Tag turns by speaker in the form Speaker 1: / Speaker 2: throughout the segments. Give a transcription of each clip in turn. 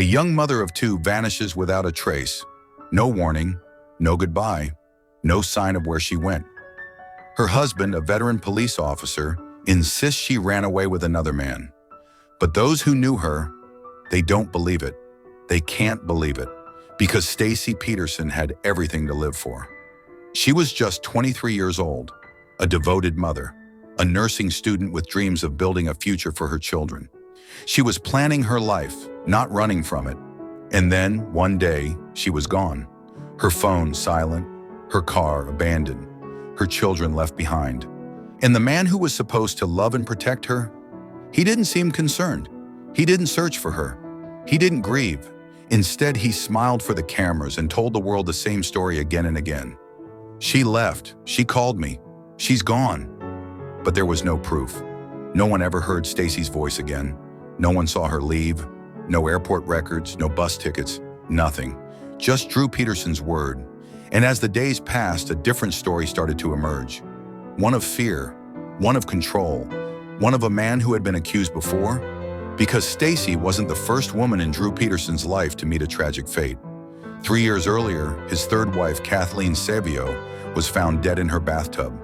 Speaker 1: A young mother of two vanishes without a trace. No warning, no goodbye, no sign of where she went. Her husband, a veteran police officer, insists she ran away with another man. But those who knew her, they don't believe it. They can't believe it, because Stacy Peterson had everything to live for. She was just 23 years old, a devoted mother, a nursing student with dreams of building a future for her children. She was planning her life, not running from it. And then, one day, she was gone. Her phone silent, her car abandoned, her children left behind. And the man who was supposed to love and protect her, he didn't seem concerned. He didn't search for her. He didn't grieve. Instead, he smiled for the cameras and told the world the same story again and again. She left. She called me. She's gone. But there was no proof. No one ever heard Stacy's voice again. No one saw her leave. No airport records, no bus tickets, nothing. Just Drew Peterson's word. And as the days passed, a different story started to emerge. One of fear, one of control, one of a man who had been accused before. Because Stacy wasn't the first woman in Drew Peterson's life to meet a tragic fate. 3 years earlier, his third wife, Kathleen Savio, was found dead in her bathtub.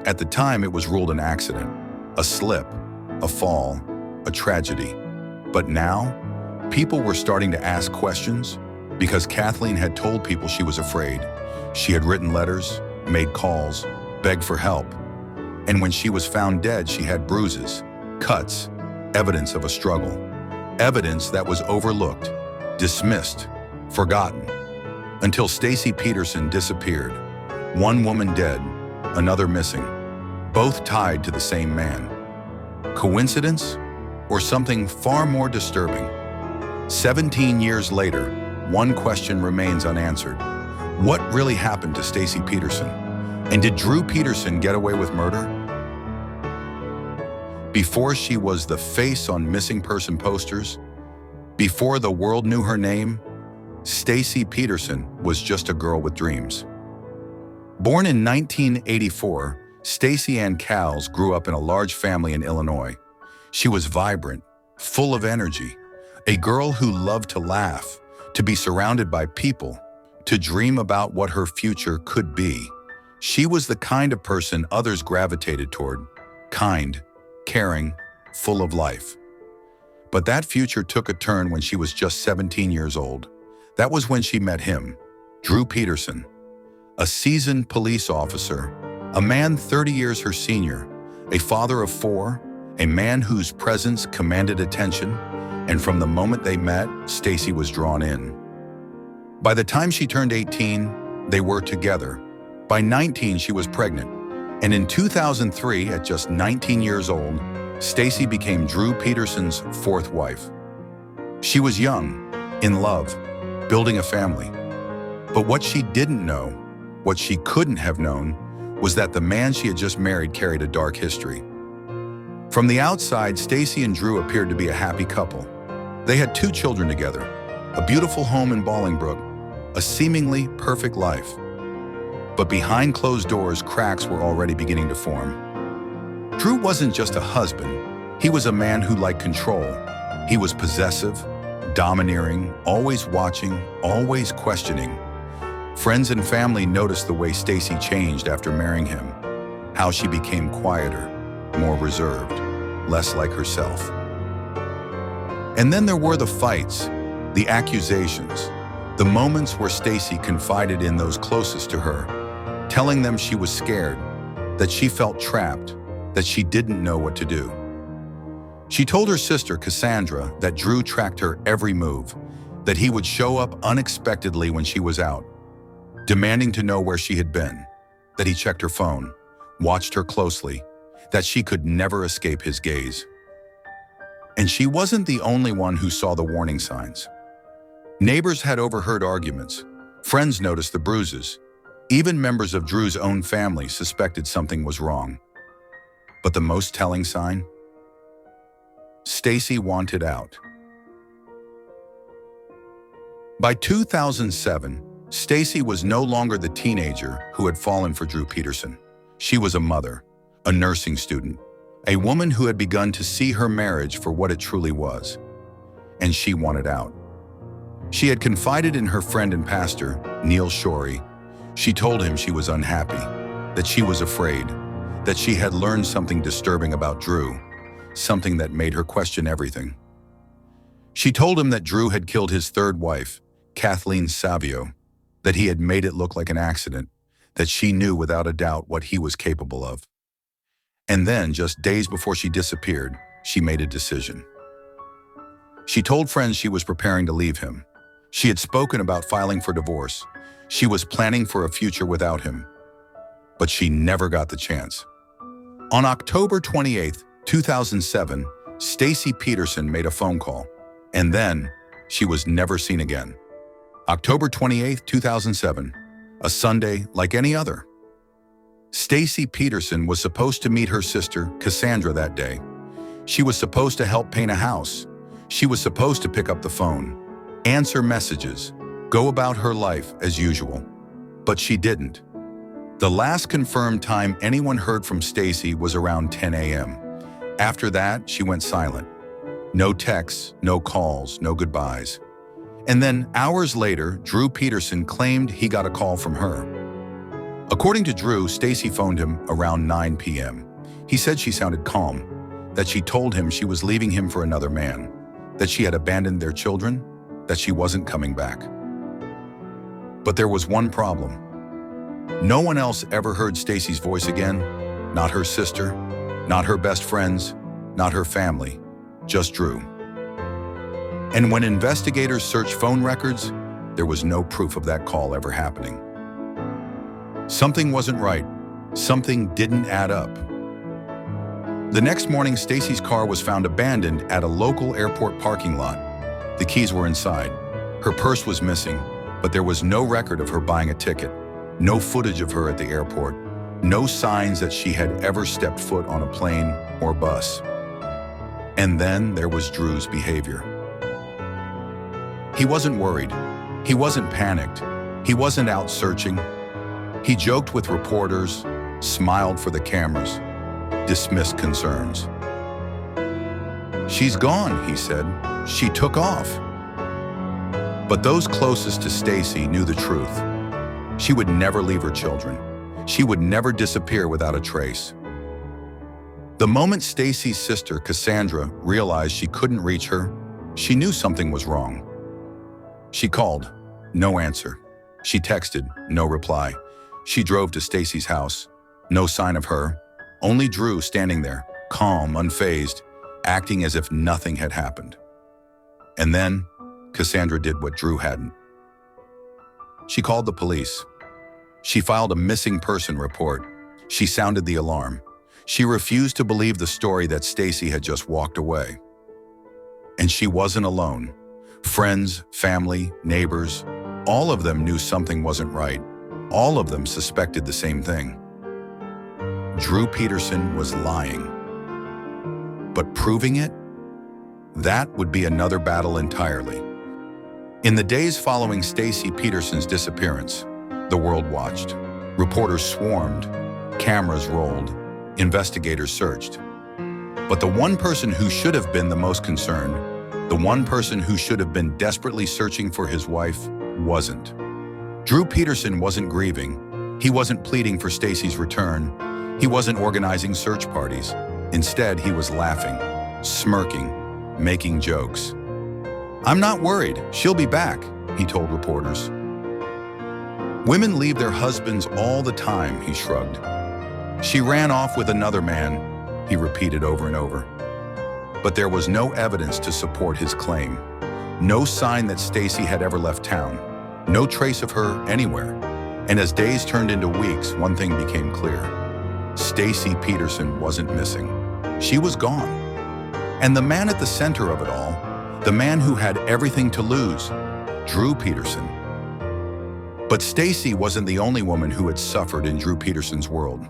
Speaker 1: At the time, it was ruled an accident, a slip, a fall, a tragedy. But now, people were starting to ask questions because Kathleen had told people she was afraid. She had written letters, made calls, begged for help. And when she was found dead, she had bruises, cuts, evidence of a struggle, evidence that was overlooked, dismissed, forgotten, until Stacy Peterson disappeared. One woman dead, another missing, both tied to the same man. Coincidence or something far more disturbing? 17 years later, one question remains unanswered. What really happened to Stacy Peterson? And did Drew Peterson get away with murder? Before she was the face on missing person posters, before the world knew her name, Stacy Peterson was just a girl with dreams. Born in 1984, Stacy Ann Cowles grew up in a large family in Illinois. She was vibrant, full of energy, a girl who loved to laugh, to be surrounded by people, to dream about what her future could be. She was the kind of person others gravitated toward, kind, caring, full of life. But that future took a turn when she was just 17 years old. That was when she met him, Drew Peterson, a seasoned police officer, a man 30 years her senior, a father of 4, a man whose presence commanded attention, and from the moment they met, Stacy was drawn in. By the time she turned 18, they were together. By 19, she was pregnant. And in 2003, at just 19 years old, Stacy became Drew Peterson's 4th wife. She was young, in love, building a family. But what she didn't know, what she couldn't have known, was that the man she had just married carried a dark history. From the outside, Stacy and Drew appeared to be a happy couple. They had 2 children together, a beautiful home in Bolingbrook, a seemingly perfect life. But behind closed doors, cracks were already beginning to form. Drew wasn't just a husband. He was a man who liked control. He was possessive, domineering, always watching, always questioning. Friends and family noticed the way Stacy changed after marrying him, how she became quieter, more reserved, less like herself. And then there were the fights, the accusations, the moments where Stacy confided in those closest to her, telling them she was scared, that she felt trapped, that she didn't know what to do. She told her sister, Cassandra, that Drew tracked her every move, that he would show up unexpectedly when she was out, demanding to know where she had been, that he checked her phone, watched her closely, that she could never escape his gaze. And she wasn't the only one who saw the warning signs. Neighbors had overheard arguments. Friends noticed the bruises. Even members of Drew's own family suspected something was wrong. But the most telling sign? Stacy wanted out. By 2007, Stacy was no longer the teenager who had fallen for Drew Peterson. She was a mother, a nursing student, a woman who had begun to see her marriage for what it truly was. And she wanted out. She had confided in her friend and pastor, Neil Shorey. She told him she was unhappy, that she was afraid, that she had learned something disturbing about Drew, something that made her question everything. She told him that Drew had killed his third wife, Kathleen Savio, that he had made it look like an accident, that she knew without a doubt what he was capable of. And then, just days before she disappeared, she made a decision. She told friends she was preparing to leave him. She had spoken about filing for divorce. She was planning for a future without him. But she never got the chance. On October 28, 2007, Stacy Peterson made a phone call, and then she was never seen again. October 28, 2007, a Sunday like any other. Stacy Peterson was supposed to meet her sister, Cassandra, that day. She was supposed to help paint a house. She was supposed to pick up the phone, answer messages, go about her life as usual. But she didn't. The last confirmed time anyone heard from Stacy was around 10 a.m. After that, she went silent. No texts, no calls, no goodbyes. And then, hours later, Drew Peterson claimed he got a call from her. According to Drew, Stacy phoned him around 9 p.m. He said she sounded calm, that she told him she was leaving him for another man, that she had abandoned their children, that she wasn't coming back. But there was one problem. No one else ever heard Stacy's voice again, not her sister, not her best friends, not her family, just Drew. And when investigators searched phone records, there was no proof of that call ever happening. Something wasn't right. Something didn't add up. The next morning, Stacy's car was found abandoned at a local airport parking lot. The keys were inside. Her purse was missing, but there was no record of her buying a ticket, no footage of her at the airport, no signs that she had ever stepped foot on a plane or bus. And then there was Drew's behavior. He wasn't worried. He wasn't panicked. He wasn't out searching. He joked with reporters, smiled for the cameras, dismissed concerns. "She's gone," he said. "She took off." But those closest to Stacy knew the truth. She would never leave her children. She would never disappear without a trace. The moment Stacy's sister, Cassandra, realized she couldn't reach her, she knew something was wrong. She called, no answer. She texted, no reply. She drove to Stacy's house, no sign of her, only Drew standing there, calm, unfazed, acting as if nothing had happened. And then, Cassandra did what Drew hadn't. She called the police. She filed a missing person report. She sounded the alarm. She refused to believe the story that Stacy had just walked away. And she wasn't alone. Friends, family, neighbors, all of them knew something wasn't right. All of them suspected the same thing. Drew Peterson was lying. But proving it? That would be another battle entirely. In the days following Stacy Peterson's disappearance, the world watched. Reporters swarmed, cameras rolled, investigators searched. But the one person who should have been the most concerned, the one person who should have been desperately searching for his wife, wasn't. Drew Peterson wasn't grieving. He wasn't pleading for Stacy's return. He wasn't organizing search parties. Instead, he was laughing, smirking, making jokes. "I'm not worried. She'll be back," he told reporters. "Women leave their husbands all the time," he shrugged. "She ran off with another man," he repeated over and over. But there was no evidence to support his claim. No sign that Stacy had ever left town. No trace of her anywhere. And as days turned into weeks, one thing became clear. Stacy Peterson wasn't missing. She was gone. And the man at the center of it all, the man who had everything to lose, Drew Peterson. But Stacy wasn't the only woman who had suffered in Drew Peterson's world.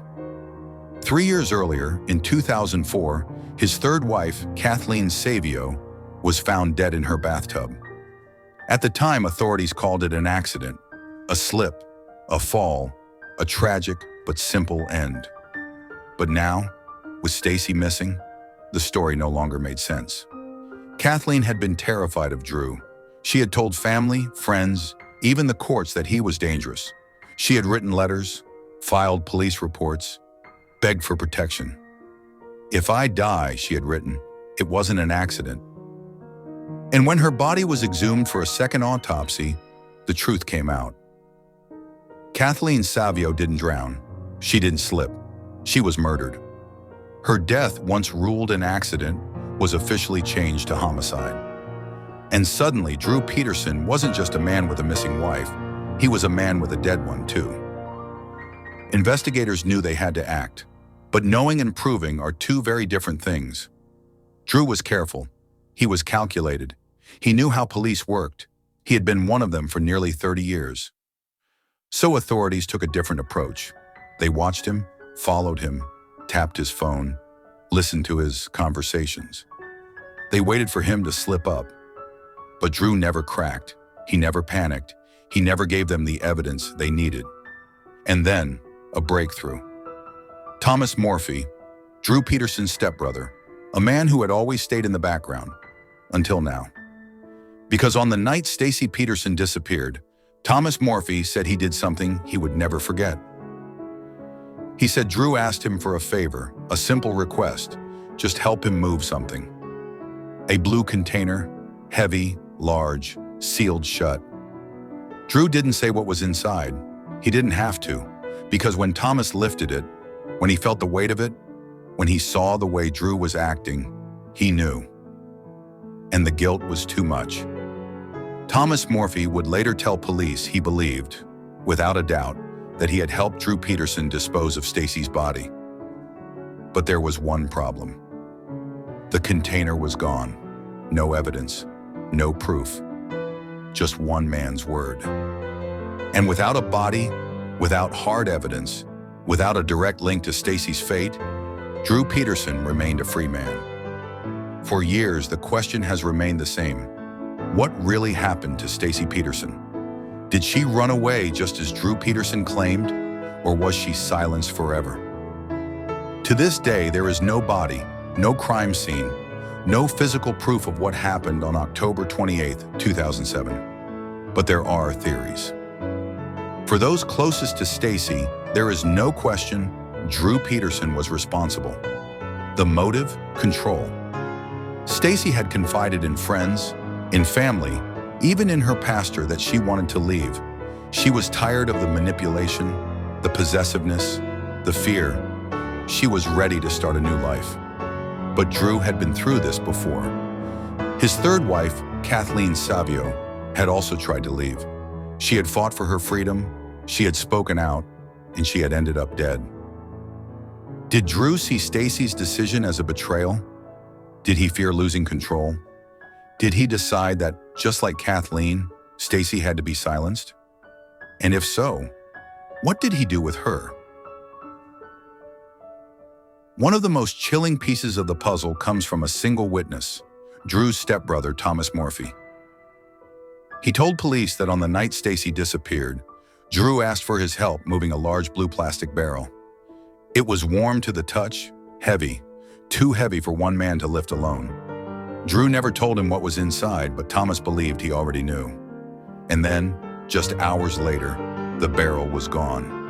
Speaker 1: 3 years earlier, in 2004, his third wife, Kathleen Savio, was found dead in her bathtub. At the time, authorities called it an accident, a slip, a fall, a tragic but simple end. But now, with Stacy missing, the story no longer made sense. Kathleen had been terrified of Drew. She had told family, friends, even the courts that he was dangerous. She had written letters, filed police reports, begged for protection. "If I die," she had written, "it wasn't an accident." And when her body was exhumed for a second autopsy, the truth came out. Kathleen Savio didn't drown. She didn't slip. She was murdered. Her death, once ruled an accident, was officially changed to homicide. And suddenly, Drew Peterson wasn't just a man with a missing wife. He was a man with a dead one, too. Investigators knew they had to act, but knowing and proving are two very different things. Drew was careful. He was calculated. He knew how police worked. He had been one of them for nearly 30 years. So authorities took a different approach. They watched him, followed him, tapped his phone, listened to his conversations. They waited for him to slip up. But Drew never cracked. He never panicked. He never gave them the evidence they needed. And then, a breakthrough. Thomas Morphy, Drew Peterson's stepbrother, a man who had always stayed in the background, until now. Because on the night Stacy Peterson disappeared, Thomas Morphy said he did something he would never forget. He said Drew asked him for a favor, a simple request, just help him move something. A blue container, heavy, large, sealed shut. Drew didn't say what was inside. He didn't have to, because when Thomas lifted it, when he felt the weight of it, when he saw the way Drew was acting, he knew. And the guilt was too much. Thomas Morphy would later tell police he believed, without a doubt, that he had helped Drew Peterson dispose of Stacy's body. But there was one problem. The container was gone. No evidence, no proof, just one man's word. And without a body, without hard evidence, without a direct link to Stacy's fate, Drew Peterson remained a free man. For years, the question has remained the same. What really happened to Stacy Peterson? Did she run away just as Drew Peterson claimed, or was she silenced forever? To this day, there is no body, no crime scene, no physical proof of what happened on October 28, 2007. But there are theories. For those closest to Stacy, there is no question Drew Peterson was responsible. The motive? Control. Stacy had confided in friends, in family, even in her pastor that she wanted to leave. She was tired of the manipulation, the possessiveness, the fear. She was ready to start a new life. But Drew had been through this before. His third wife, Kathleen Savio, had also tried to leave. She had fought for her freedom, she had spoken out, and she had ended up dead. Did Drew see Stacy's decision as a betrayal? Did he fear losing control? Did he decide that, just like Kathleen, Stacy had to be silenced? And if so, what did he do with her? One of the most chilling pieces of the puzzle comes from a single witness, Drew's stepbrother, Thomas Morphy. He told police that on the night Stacy disappeared, Drew asked for his help moving a large blue plastic barrel. It was warm to the touch, heavy, too heavy for one man to lift alone. Drew never told him what was inside, but Thomas believed he already knew. And then, just hours later, the barrel was gone.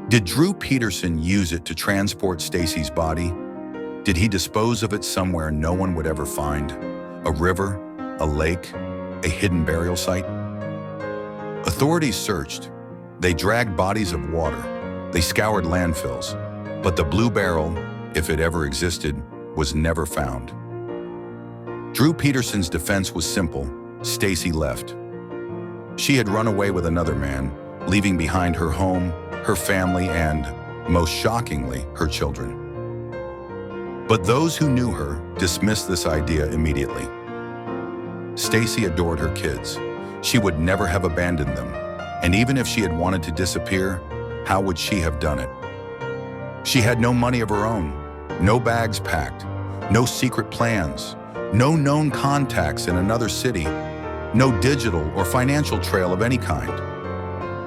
Speaker 1: Did Drew Peterson use it to transport Stacy's body? Did he dispose of it somewhere no one would ever find? A river, a lake, a hidden burial site? Authorities searched. They dragged bodies of water. They scoured landfills. But the blue barrel, if it ever existed, was never found. Drew Peterson's defense was simple. Stacy left. She had run away with another man, leaving behind her home, her family, and, most shockingly, her children. But those who knew her dismissed this idea immediately. Stacy adored her kids. She would never have abandoned them. And even if she had wanted to disappear, how would she have done it? She had no money of her own, no bags packed, no secret plans, no known contacts in another city, no digital or financial trail of any kind.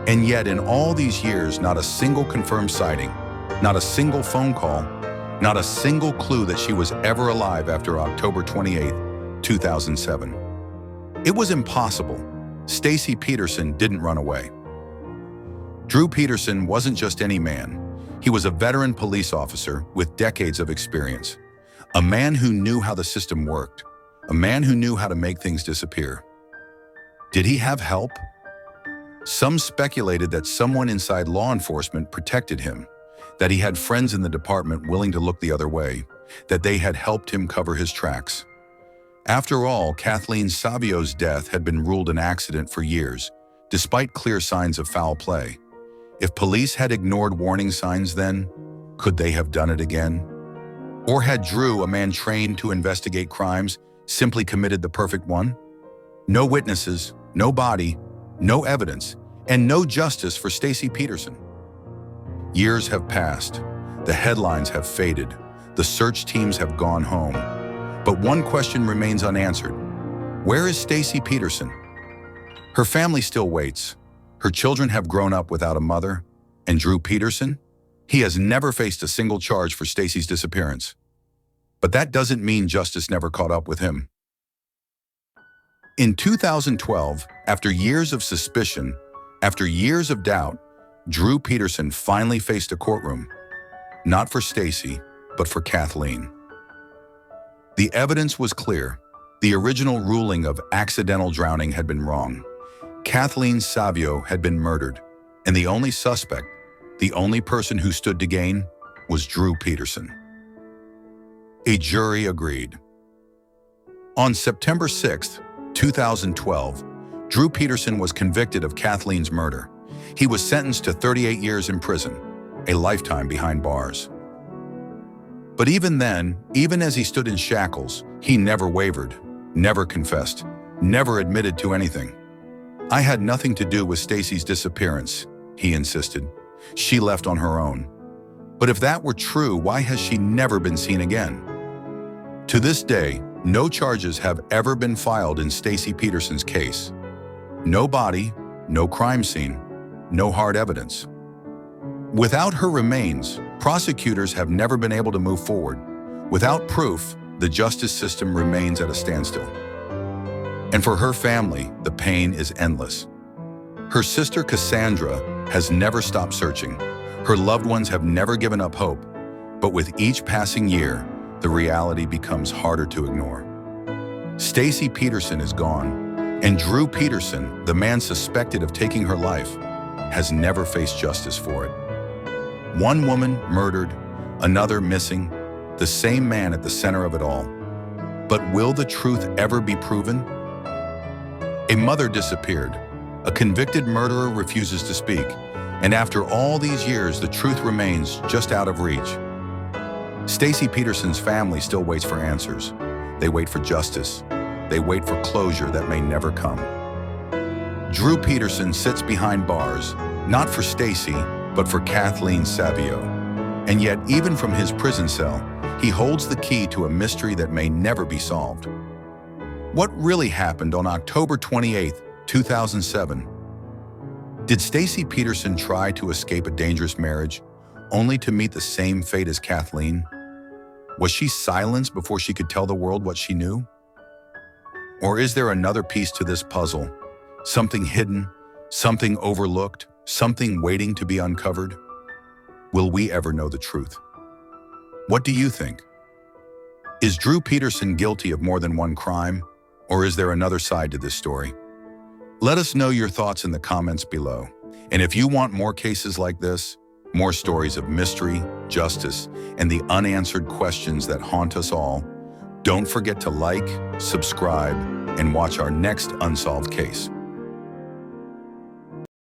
Speaker 1: And yet, in all these years, not a single confirmed sighting, not a single phone call, not a single clue that she was ever alive after October 28, 2007. It was impossible. Stacy Peterson didn't run away. Drew Peterson wasn't just any man. He was a veteran police officer with decades of experience. A man who knew how the system worked. A man who knew how to make things disappear. Did he have help? Some speculated that someone inside law enforcement protected him, that he had friends in the department willing to look the other way, that they had helped him cover his tracks. After all, Kathleen Savio's death had been ruled an accident for years, despite clear signs of foul play. If police had ignored warning signs then, could they have done it again? Or had Drew, a man trained to investigate crimes, simply committed the perfect one? No witnesses, no body, no evidence, and no justice for Stacy Peterson. Years have passed. The headlines have faded. The search teams have gone home. But one question remains unanswered. Where is Stacy Peterson? Her family still waits. Her children have grown up without a mother. And Drew Peterson? He has never faced a single charge for Stacy's disappearance. But that doesn't mean justice never caught up with him. In 2012, after years of suspicion, after years of doubt, Drew Peterson finally faced a courtroom. Not for Stacy, but for Kathleen. The evidence was clear. The original ruling of accidental drowning had been wrong. Kathleen Savio had been murdered, and the only suspect, the only person who stood to gain, was Drew Peterson. A jury agreed. On September 6, 2012, Drew Peterson was convicted of Kathleen's murder. He was sentenced to 38 years in prison, a lifetime behind bars. But even then, even as he stood in shackles, he never wavered, never confessed, never admitted to anything. "I had nothing to do with Stacy's disappearance," he insisted. "She left on her own." But if that were true, why has she never been seen again? To this day, no charges have ever been filed in Stacy Peterson's case. No body, no crime scene, no hard evidence. Without her remains, prosecutors have never been able to move forward. Without proof, the justice system remains at a standstill. And for her family, the pain is endless. Her sister Cassandra has never stopped searching. Her loved ones have never given up hope. But with each passing year, the reality becomes harder to ignore. Stacy Peterson is gone, and Drew Peterson, the man suspected of taking her life, has never faced justice for it. One woman murdered, another missing, the same man at the center of it all. But will the truth ever be proven? A mother disappeared. A convicted murderer refuses to speak. And after all these years, the truth remains just out of reach. Stacy Peterson's family still waits for answers. They wait for justice. They wait for closure that may never come. Drew Peterson sits behind bars, not for Stacy, but for Kathleen Savio. And yet, even from his prison cell, he holds the key to a mystery that may never be solved. What really happened on October 28, 2007? Did Stacy Peterson try to escape a dangerous marriage, only to meet the same fate as Kathleen? Was she silenced before she could tell the world what she knew? Or is there another piece to this puzzle? Something hidden, something overlooked, something waiting to be uncovered? Will we ever know the truth? What do you think? Is Drew Peterson guilty of more than one crime, or is there another side to this story? Let us know your thoughts in the comments below. And if you want more cases like this, more stories of mystery, justice, and the unanswered questions that haunt us all, don't forget to like, subscribe, and watch our next unsolved case.